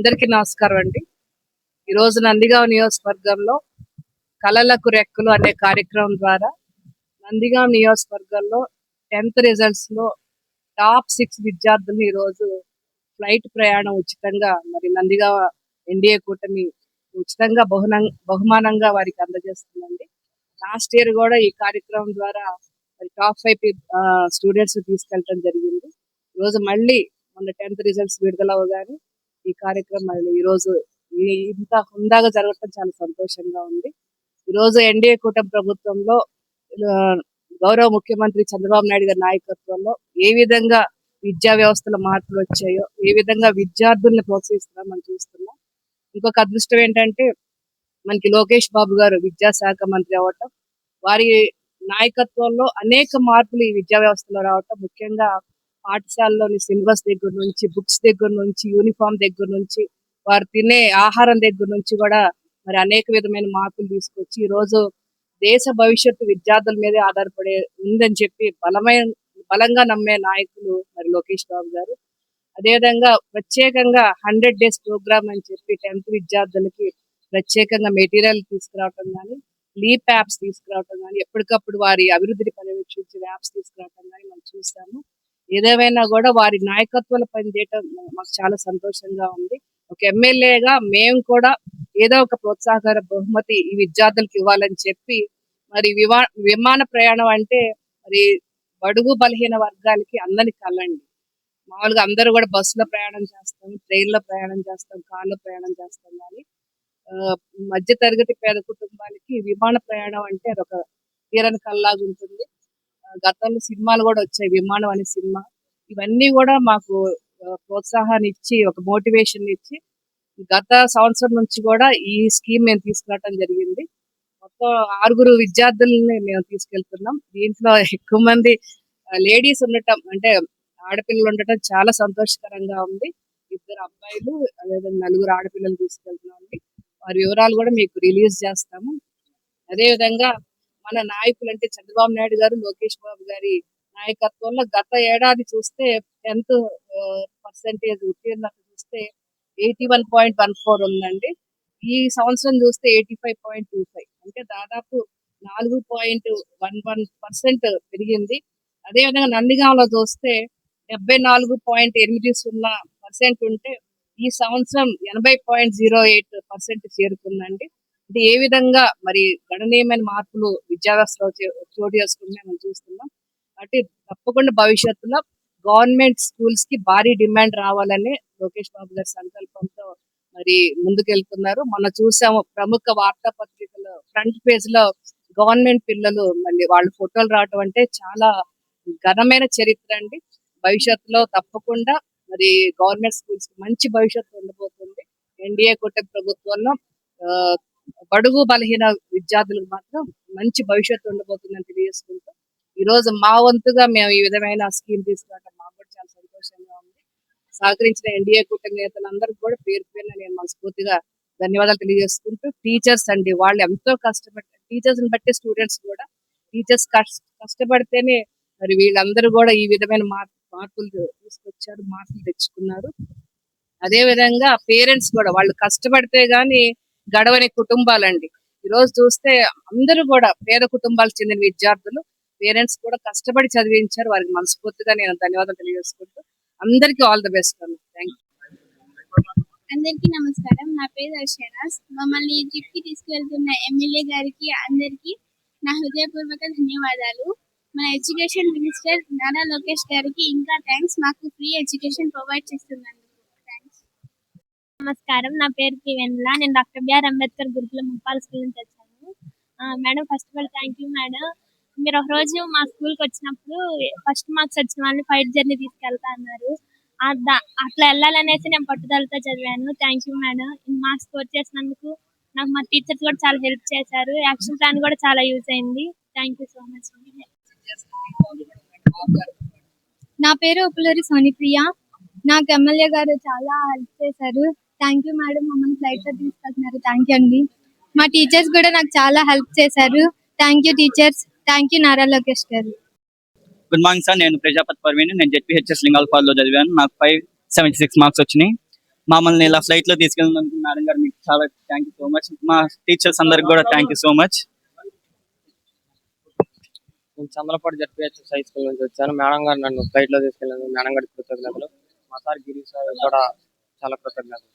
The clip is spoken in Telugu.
అందరికీ నమస్కారం అండి. ఈరోజు నందిగాం నియోజకవర్గంలో కళలకు రెక్కలు అనే కార్యక్రమం ద్వారా నందిగాం నియోజకవర్గంలో 10th రిజల్ట్స్ లో టాప్ 6 విద్యార్థులు ఈరోజు ఫ్లైట్ ప్రయాణం ఉచితంగా మరి నందిగాం ఎన్డీఏ కూటమి ఉచితంగా బహుమానంగా వారికి అందజేస్తుందండి. లాస్ట్ ఇయర్ కూడా ఈ కార్యక్రమం ద్వారా మరి టాప్ 5 స్టూడెంట్స్ తీసుకెళ్ళడం జరిగింది. ఈరోజు మళ్ళీ మన 10th రిజల్ట్స్ విడుదలవగానే ఈ కార్యక్రమం మళ్ళీ ఈరోజు ఇంత హుందాగా జరగటం చాలా సంతోషంగా ఉంది. ఈరోజు ఎన్డీఏ కూటమి ప్రభుత్వంలో గౌరవ ముఖ్యమంత్రి చంద్రబాబు నాయుడు గారి నాయకత్వంలో ఏ విధంగా విద్యా వ్యవస్థలో మార్పులు వచ్చాయో, ఏ విధంగా విద్యార్థుల్ని ప్రోత్సహిస్తున్నాం మనం చూస్తున్నాం. ఇంకొక అదృష్టం ఏంటంటే మనకి లోకేష్ బాబు గారు విద్యాశాఖ మంత్రి అవ్వటం, వారి నాయకత్వంలో అనేక మార్పులు ఈ విద్యా వ్యవస్థలో రావటం, ముఖ్యంగా పాఠశాలలోని సిలబస్ దగ్గర నుంచి, బుక్స్ దగ్గర నుంచి, యూనిఫామ్ దగ్గర నుంచి, వారు తినే ఆహారం దగ్గర నుంచి కూడా మరి అనేక విధమైన మార్పులు తీసుకొచ్చి ఈరోజు దేశ భవిష్యత్తు విద్యార్థుల మీదే ఆధారపడే ఉందని చెప్పి బలంగా నమ్మే నాయకులు మరి లోకేష్ బాబు గారు. అదేవిధంగా ప్రత్యేకంగా 100 days ప్రోగ్రామ్ అని చెప్పి 10th విద్యార్థులకి ప్రత్యేకంగా మెటీరియల్ తీసుకురావటం కానీ, లీప్ యాప్స్ తీసుకురావటం కానీ, ఎప్పటికప్పుడు వారి అభివృద్ధిని పర్యవేక్షించే యాప్స్ తీసుకురావటం కానీ మనం చూసాము. ఏదేమైనా కూడా వారి నాయకత్వంలో పనిచేయటం మాకు చాలా సంతోషంగా ఉంది. ఒక ఎమ్మెల్యేగా మేము కూడా ఏదో ఒక ప్రోత్సాహకర బహుమతి ఈ విద్యార్థులకు ఇవ్వాలని చెప్పి మరి విమాన ప్రయాణం అంటే మరి బడుగు బలహీన వర్గాలకి అందరికి కలండి. మామూలుగా అందరూ కూడా బస్సులో ప్రయాణం చేస్తాం, ట్రైన్లో ప్రయాణం చేస్తాం, కార్లో ప్రయాణం చేస్తాం. కానీ మధ్య తరగతి పేద కుటుంబాలకి విమాన ప్రయాణం అంటే అదొక తీరని కల్లాగా ఉంటుంది. గతంలో సినిమాలు కూడా వచ్చాయి, విమానం అనే సినిమా. ఇవన్నీ కూడా మాకు ప్రోత్సాహాన్ని ఇచ్చి, ఒక మోటివేషన్ ఇచ్చి గత సంవత్సరం నుంచి కూడా ఈ స్కీమ్ మేము తీసుకురావడం జరిగింది. మొత్తం 6 విద్యార్థులని మేము తీసుకెళ్తున్నాం. దీంట్లో ఎక్కువ మంది లేడీస్ ఉండటం, అంటే ఆడపిల్లలు ఉండటం చాలా సంతోషకరంగా ఉంది. 2 అబ్బాయిలు, అదేవిధంగా 4 ఆడపిల్లలు తీసుకెళ్తున్నాం అండి. వారి వివరాలు కూడా మీకు రిలీజ్ చేస్తాము. అదేవిధంగా మన నాయకులు అంటే చంద్రబాబు నాయుడు గారు, లోకేష్ బాబు గారి నాయకత్వంలో గత ఏడాది చూస్తే 10th ఉత్తీర్ణత చూస్తే 81.14 ఉందండి. ఈ సంవత్సరం చూస్తే 85.25, అంటే దాదాపు 4.11% పెరిగింది. అదేవిధంగా నందిగాంలో చూస్తే 74.80% ఉంటే ఈ సంవత్సరం 80.08% చేరుకుందండి. అంటే ఏ విధంగా మరి గణనీయమైన మార్పులు విద్యా వ్యవస్థలో చోటు చేసుకుంటే మనం చూస్తున్నాం. అంటే తప్పకుండా భవిష్యత్తులో గవర్నమెంట్ స్కూల్స్ కి భారీ డిమాండ్ రావాలని లోకేష్ బాబు గారి సంకల్పంతో మరి ముందుకెళ్తున్నారు. మనం చూసాము ప్రముఖ వార్తాపత్రికలో ఫ్రంట్ పేజ్ లో గవర్నమెంట్ పిల్లలు మళ్ళీ వాళ్ళ ఫోటోలు రావటం అంటే చాలా ఘనమైన చరిత్ర అండి. భవిష్యత్తులో తప్పకుండా మరి గవర్నమెంట్ స్కూల్స్ కి మంచి భవిష్యత్తు ఉండబోతుంది. ఎన్డీఏ కూటమి ప్రభుత్వంలో బడుగు బలహీన విద్యార్థులకు మాత్రం మంచి భవిష్యత్తు ఉండబోతుందని తెలియజేసుకుంటూ ఈ రోజు మా వంతుగా మేము ఈ విధమైన స్కీమ్ తీసుకురావడం మాకు కూడా చాలా సంతోషంగా ఉంది. సహకరించిన ఎన్డీఏ కూటమి నేతలందరికీ కూడా పేరు పేరున నేను మనస్ఫూర్తిగా ధన్యవాదాలు తెలియజేసుకుంటూ, టీచర్స్ అండి, వాళ్ళు ఎంతో కష్టపడ్డారు. టీచర్స్ ని బట్టి స్టూడెంట్స్ కూడా, టీచర్స్ కష్టపడితేనే మరి వీళ్ళందరూ కూడా ఈ విధమైన మార్పులు తీసుకొచ్చారు, మార్పులు తెచ్చుకున్నారు. అదే విధంగా పేరెంట్స్ కూడా వాళ్ళు కష్టపడితే గాని గడవని కుటుంబాలండి. ఈ రోజు చూస్తే అందరూ కూడా పేద కుటుంబాలకు చెందిన విద్యార్థులు, పేరెంట్స్ కూడా కష్టపడి చదివించారు. వారికి మనస్ఫూర్తిగా నేను ధన్యవాదాలు తెలియజేసుకుంటూ అందరికీ ఆల్ ది బెస్ట్ అన్న. Thank you. అందరికీ నమస్కారం. నా పేరు అర్షరాజ్. మమ్మల్ని ఈ ట్రిప్ కి తీసుకెళ్తున్న ఎమ్మెల్యే గారికి అందరికీ నా హృదయపూర్వక ధన్యవాదాలు. మన ఎడ్యుకేషన్ మినిస్టర్ నారా లోకేష్ గారికి ఇంకా థ్యాంక్స్, మాకు ఫ్రీ ఎడ్యుకేషన్ ప్రొవైడ్ చేస్తున్నందుకు థ్యాంక్స్. నమస్కారం, నా పేరు వెన్నెల. నేను డాక్టర్ బిఆర్ అంబేద్కర్ గురుకులం ముప్పాల స్కూల్ నుంచి వచ్చాను. Madam, first of all thank you madam. మీరు ఒక రోజు మా స్కూల్కి వచ్చినప్పుడు ఫస్ట్ మార్క్స్ వచ్చిన వాళ్ళని ఫైట్ జర్నీ తీసుకెళ్తా అన్నారు. అట్లా వెళ్ళాలనేసి నేను పట్టుదలతో చదివాను. Thank you madam. Marks score చేసినందుకు నాకు మా టీచర్స్ కూడా చాలా హెల్ప్ చేశారు. యాక్షన్ ప్లాన్ కూడా చాలా యూజ్ అయింది. Thank you so much. నా పేరు ఉప్పులూరి సోనిప్రియ. నాకు ఎమ్మెల్యే గారు చాలా హెల్ప్ చేశారు. Thank you madam. మమ్మల్ని ఫ్లైట్ లో తీసుకెళ్తున్నారు. థ్యాంక్ యూ అండి. మా టీచర్స్ కూడా నాకు చాలా హెల్ప్ చేశారు. Thank you teachers. Thank you Nara Lokesh గారు. గుడ్ మార్నింగ్ సార్, నేను ప్రజాపతి పర్వీని. నేను జెడ్పీహెచ్ఎస్ లింగాలపాడులో చదివాను. నాకు 576 మార్క్స్ వచ్చినాయి. మమ్మల్ని ఇలా ఫ్లైట్ లో తీసుకెళ్ళినందుకు మేడం గారు మీకు చాలా థ్యాంక్ యూ సో మచ్. మా టీచర్స్ అందరికి కూడా థ్యాంక్ యూ సో మచ్. నేను చంద్రపాటి జడ్పీహెచ్ఎస్ హై స్కూల్ నుంచి వచ్చాను. మేడం గారు నన్ను ఫ్లైట్ లో తీసుకెళ్ళినందుకు మేడం గారికి కృతజ్ఞతలు. మా సార్ గిరి సార్ కూడా చాలా కృతజ్ఞతలు.